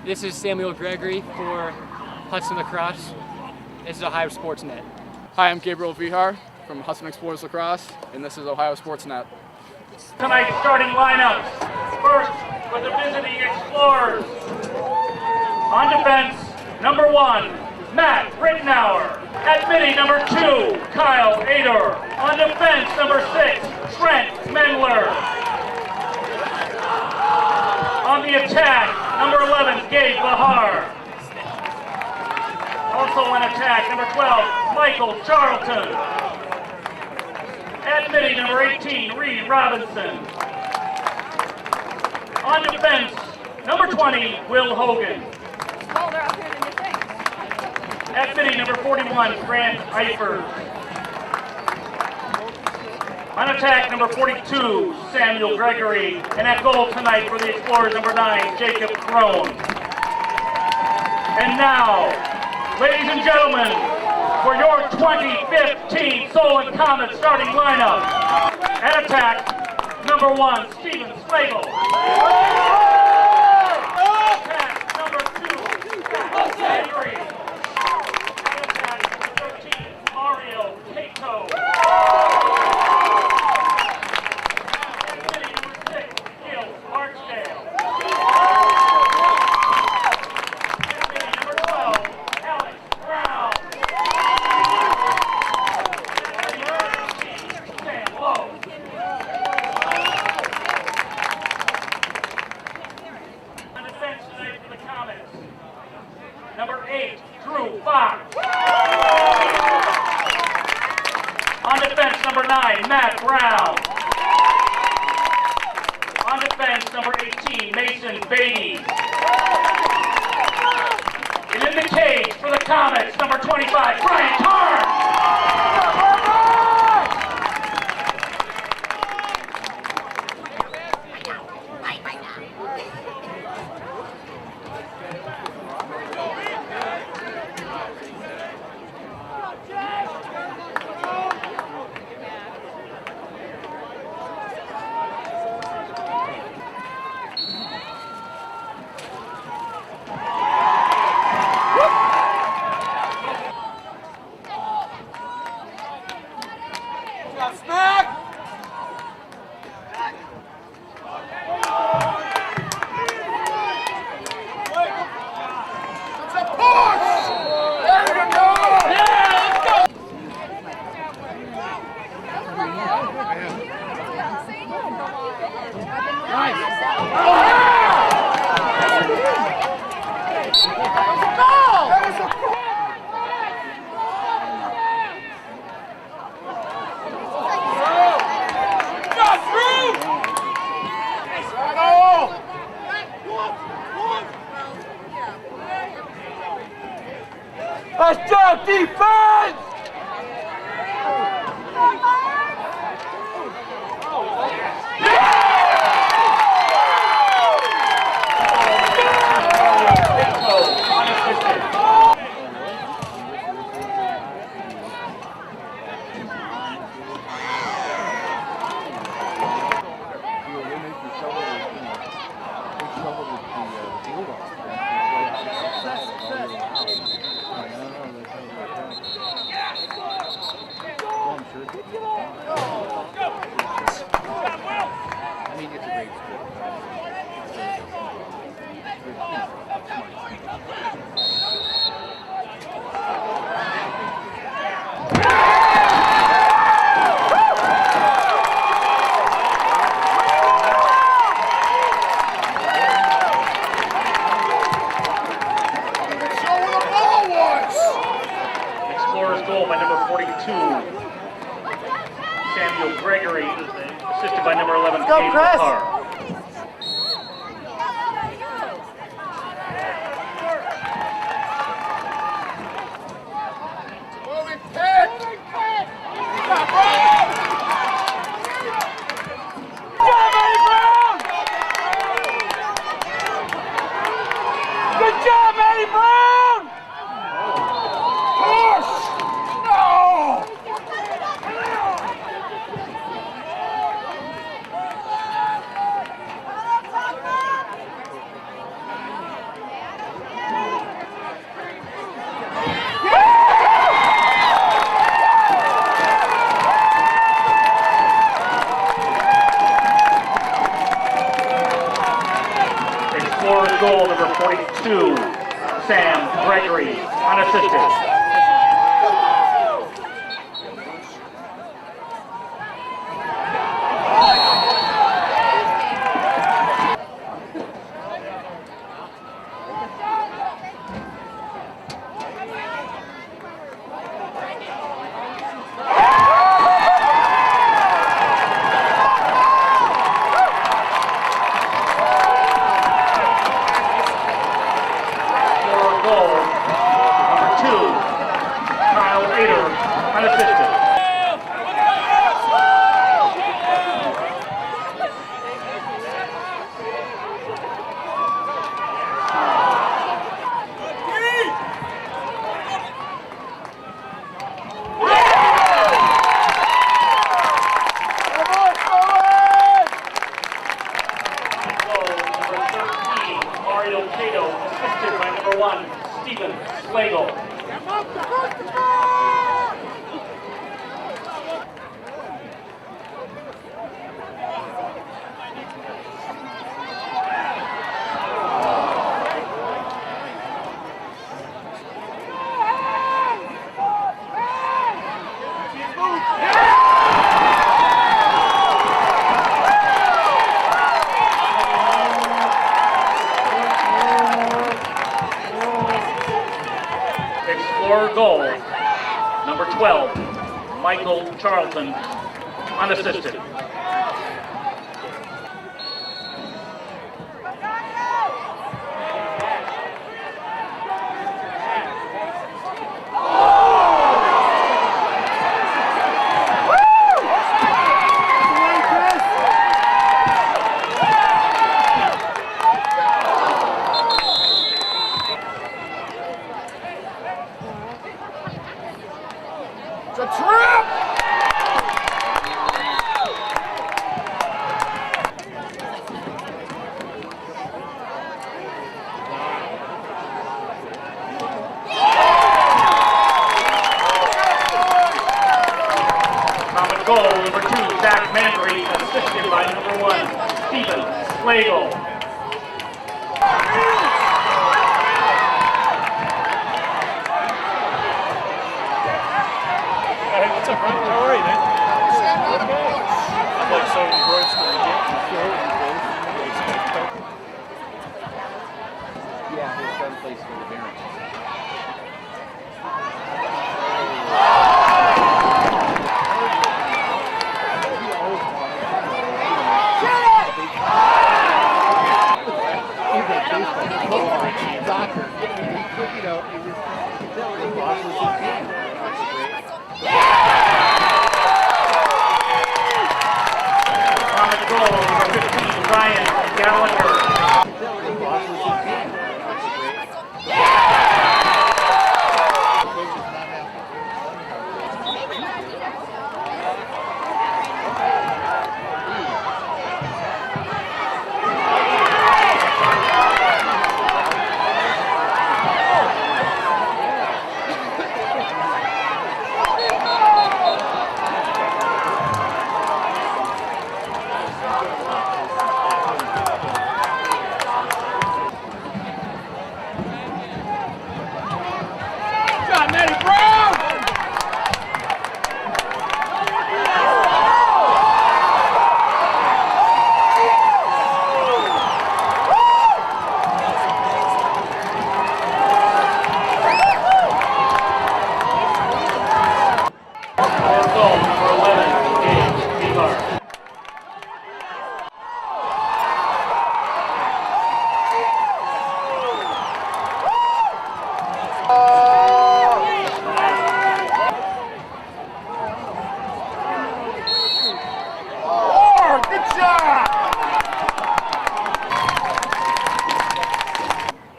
This is Samuel Gregory for Hudson Lacrosse. This is Ohio Sportsnet. Hi, I'm Gabriel Vihar from Hudson Explorers Lacrosse, and this is Ohio Sportsnet. Tonight's starting lineups. First, for the visiting Explorers. On defense, number 1, Matt Rittenauer. At midi, number 2, Kyle Ader. On defense, number 6, Trent Mendler. On the attack, number 11, Gabe Bahar. Also on attack, number 12, Michael Charlton. At midi, number 18, Reed Robinson. On defense, number 20, Will Hogan. At midi, number 41, Grant Eifers. On attack, number 42, Samuel Gregory. And at goal tonight for the Explorers, number 9, Jacob Crone. And now, ladies and gentlemen, for your 2015 Solon Comets starting lineup. At attack, number 1, Steven Slagle. Attack, number 2, Scott Gregory. At attack, number 13, Mario Cato. Number 8, Drew Fox. On defense, number 9, Matt Brown. On defense, number 18, Mason Beatty. And in the cage for the Comets, number 25, Brian Tarn. Let's go, defense! Goal by number 42, Samuel Gregory, assisted by number 11, Gabe Bahar. Good job, Eddie Brown! 42, Sam Gregory, unassisted. Assisted by number 1, Stephen Slagle. Explorer goal, number 12, Michael Charlton, unassisted. It's a trap! Common goal, number 2, Zach Mantry, assisted by number 1, Stephen Slagle. Hey, what's up, brother? How are you, man? I'm like so engrossed in the game. Yeah, his son plays for the Barons. Soccer. You know, it was the boss was his game. Common goal, number 15, Ryan Gallagher.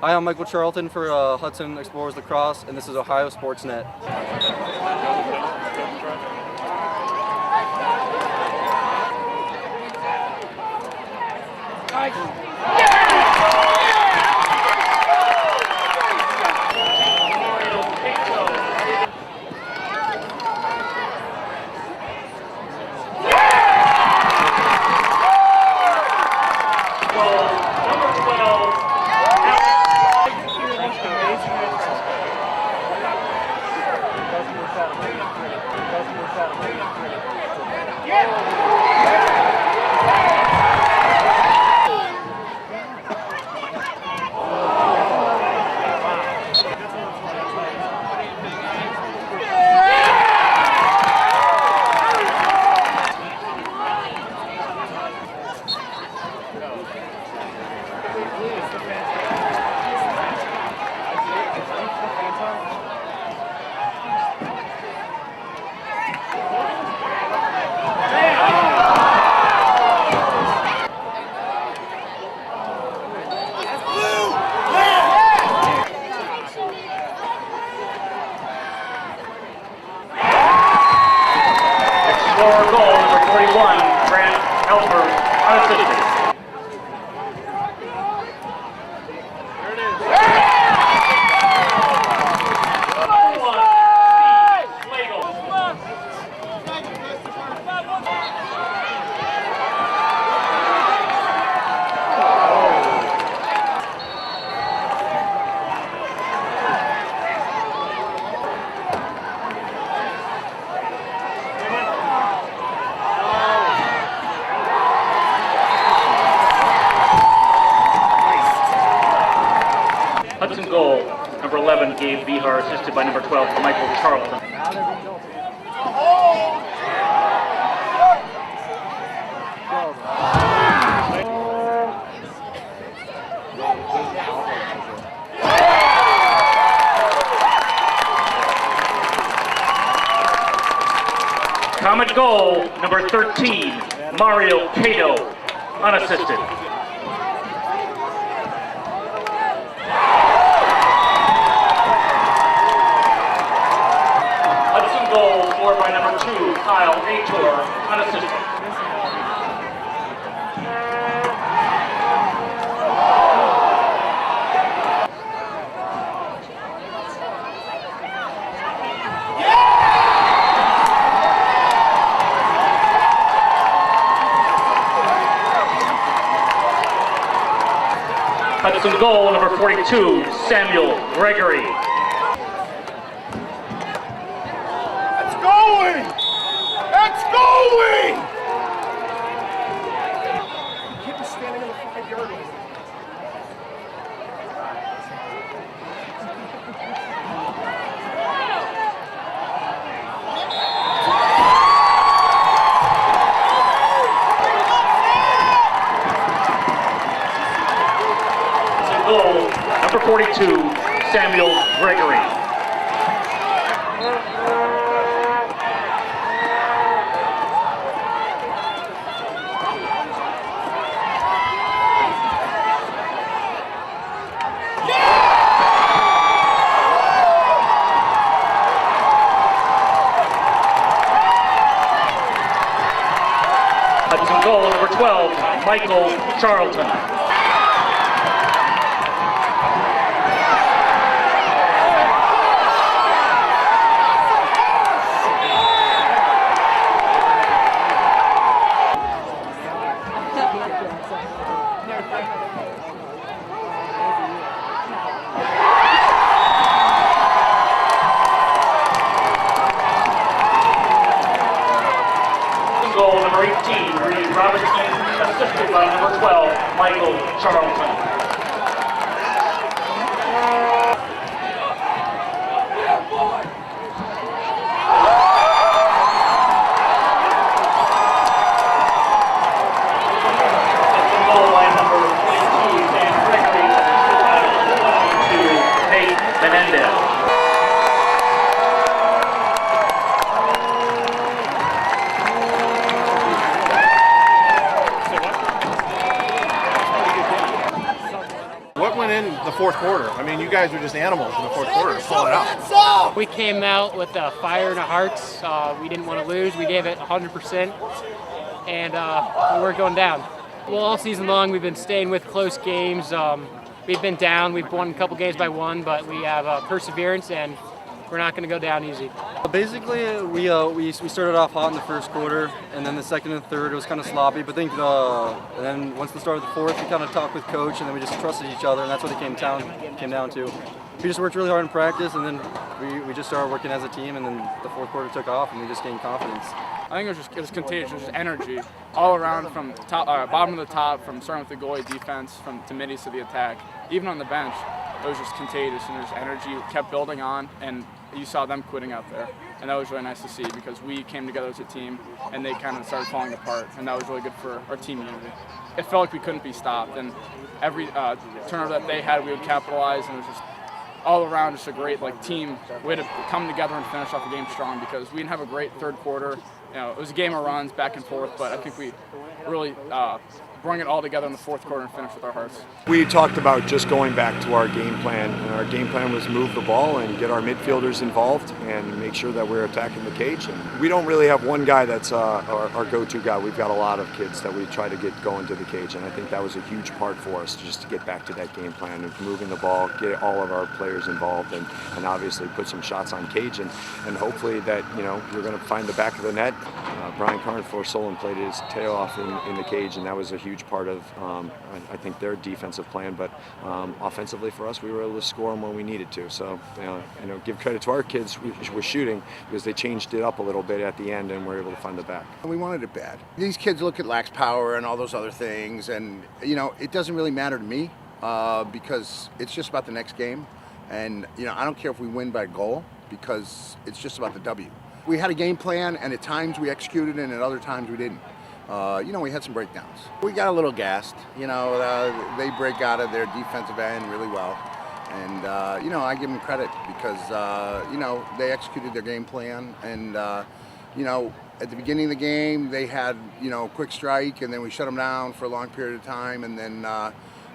Hi, I'm Michael Charlton for Hudson Explorers Lacrosse, and this is Ohio Sportsnet. Number 12, Ellsberg, unassisted. Hudson goal, number 11, Gabe Behar, assisted by number 12, Michael Charlton. Comet goal, number 13, Mario Cato, unassisted. Hudson goal scored by number 2, Kyle Ator, unassisted. Hudson goal, number 42, Samuel Gregory. It's going! It's going! Kid was standing in the 5-yard line. Goal, number 42, Samuel Gregory. Hudson goal, number 12, Michael Charlton. Goal number 18, Reed Robinson, assisted by number 12, Michael Charlton. Goal by number 22, Sam Gregory, assisted by number 22, Nate Menendez. What went in the fourth quarter? I mean, you guys were just animals in the fourth quarter. Pull it out. We came out with a fire in our hearts. We didn't want to lose. We gave it 100%, and we weren't going down. Well, all season long, we've been staying with close games. We've been down. We've won a couple games by 1, but we have perseverance, and we're not going to go down easy. Basically, we started off hot in the first quarter, and then the second and third it was kind of sloppy. But and then once the start of the fourth, we kind of talked with coach, and then we just trusted each other, and that's what it came down to. We just worked really hard in practice, and then we just started working as a team, and then the fourth quarter took off, and we just gained confidence. I think it was contagious, just energy all around from top, bottom of the top, from starting with the goalie defense, to middies to the attack. Even on the bench, it was just contagious, and there's energy kept building on, and you saw them quitting out there. And that was really nice to see because we came together as a team and they kind of started falling apart, and that was really good for our team unity. It felt like we couldn't be stopped, and every turnover that they had, we would capitalize, and it was just all around just a great team way to come together and finish off the game strong because we didn't have a great third quarter. You know, it was a game of runs back and forth, but I think we really bring it all together in the fourth quarter and finish with our hearts. We talked about just going back to our game plan, and our game plan was move the ball and get our midfielders involved and make sure that we're attacking the cage. And we don't really have one guy that's our go-to guy. We've got a lot of kids that we try to get going to the cage, and I think that was a huge part for us just to get back to that game plan of moving the ball, get all of our players involved, and obviously put some shots on cage, and hopefully that, you know, you're going to find the back of the net. Brian Carn for Solon played his tail off in the cage, and that was a huge part of, I think, their defensive plan. But offensively for us, we were able to score them when we needed to. So, you know, give credit to our kids with shooting, because they changed it up a little bit at the end and were able to find the back. We wanted it bad. These kids look at lax power and all those other things, and, you know, it doesn't really matter to me because it's just about the next game. And, you know, I don't care if we win by goal because it's just about the W. We had a game plan, and at times we executed it, and at other times we didn't. You know, we had some breakdowns. We got a little gassed. You know, they break out of their defensive end really well. And, you know, I give them credit because, you know, they executed their game plan. And, you know, at the beginning of the game, they had, you know, a quick strike, and then we shut them down for a long period of time. And then,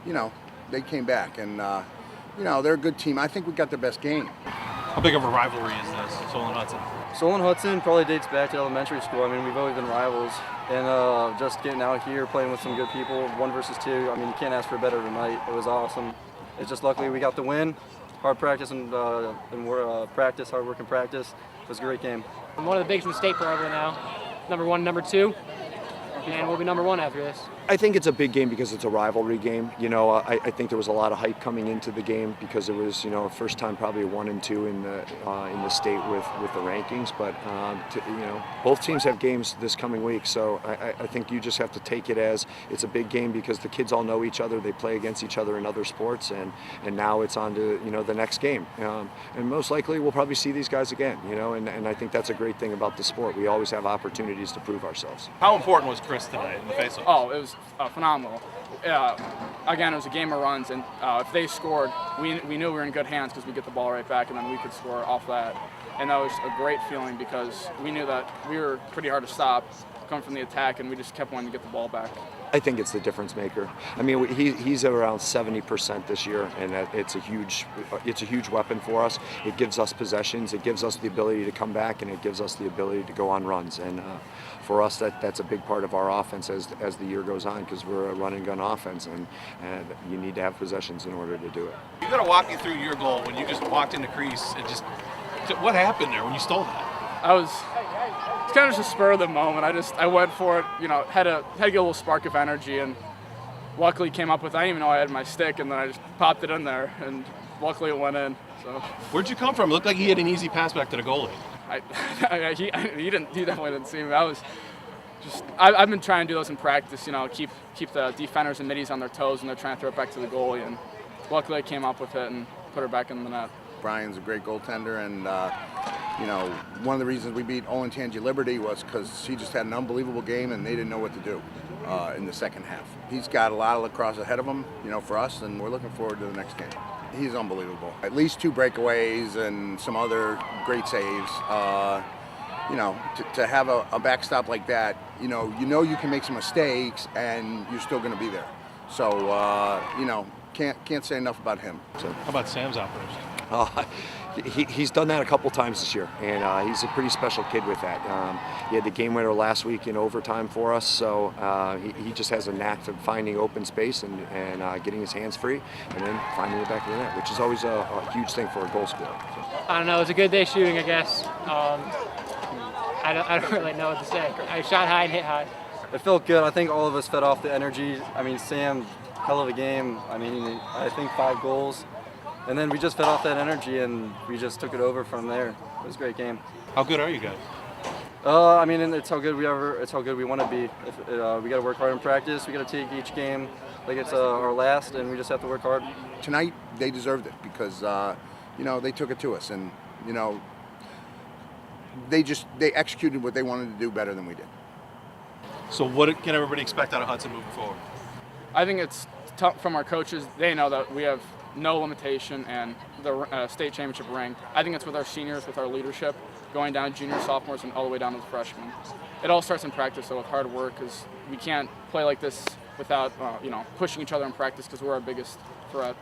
you know, they came back. And, you know, they're a good team. I think we got their best game. How big of a rivalry is this, Solon Hudson? Solon Hudson probably dates back to elementary school. I mean, we've always been rivals, and just getting out here, playing with some good people, 1 versus 2. I mean, you can't ask for better tonight. It was awesome. It's just luckily we got the win. Hard practice and practice, hard work and practice. It was a great game. I'm one of the biggest in the state probably now. Number 1, number 2, and we'll be number 1 after this. I think it's a big game because it's a rivalry game. You know, I think there was a lot of hype coming into the game because it was, you know, first time probably 1 and 2 in the state with the rankings. But you know, both teams have games this coming week, so I think you just have to take it as it's a big game because the kids all know each other. They play against each other in other sports, and now it's on to, you know, the next game. And most likely we'll probably see these guys again. You know, and I think that's a great thing about the sport. We always have opportunities to prove ourselves. How important was Chris tonight in the faceoff? Oh, it was phenomenal. Again, it was a game of runs, and if they scored, we knew we were in good hands because we get the ball right back, and then we could score off that. And that was a great feeling because we knew that we were pretty hard to stop coming from the attack, and we just kept wanting to get the ball back. I think it's the difference maker. I mean, he's around 70% this year, and it's a huge weapon for us. It gives us possessions, it gives us the ability to come back, and it gives us the ability to go on runs. And for us, that's a big part of our offense as the year goes on, because we're a run and gun offense, and you need to have possessions in order to do it. You got to walk me through your goal when you just walked in the crease and just what happened there when you stole that? It's kind of just a spur of the moment. I went for it, you know, had to get a little spark of energy, and luckily came up with, I didn't even know I had my stick, and then I just popped it in there, and luckily it went in. So. Where'd you come from? It looked like he had an easy pass back to the goalie. He definitely didn't see me. I've been trying to do those in practice, you know, keep the defenders and middies on their toes when they're trying to throw it back to the goalie, and luckily I came up with it and put her back in the net. Brian's a great goaltender, and you know, one of the reasons we beat Olentangy Liberty was because he just had an unbelievable game, and they didn't know what to do in the second half. He's got a lot of lacrosse ahead of him, you know, for us, and we're looking forward to the next game. He's unbelievable. At least 2 breakaways and some other great saves. You know, to have a backstop like that, you know you can make some mistakes, and you're still going to be there. So you know, can't say enough about him. So. How about Sam's outburst? He's done that a couple times this year, and he's a pretty special kid with that. He had the game winner last week in overtime for us, so he just has a knack for finding open space and getting his hands free, and then finding the back of the net, which is always a huge thing for a goal scorer. So. I don't know, it was a good day shooting, I guess. I don't really know what to say. I shot high and hit high. It felt good. I think all of us fed off the energy. I mean, Sam, hell of a game. I mean, I think 5 goals. And then we just fed off that energy, and we just took it over from there. It was a great game. How good are you guys? I mean, it's how good we want to be. We got to work hard in practice. We got to take each game like it's our last, and we just have to work hard. Tonight, they deserved it because you know, they took it to us, and you know, they executed what they wanted to do better than we did. So what can everybody expect out of Hudson moving forward? I think it's tough from our coaches. They know that we have no limitation and the state championship ring. I think it's with our seniors, with our leadership, going down juniors, sophomores, and all the way down to the freshmen. It all starts in practice, though, with hard work, because we can't play like this without pushing each other in practice because we're our biggest threat.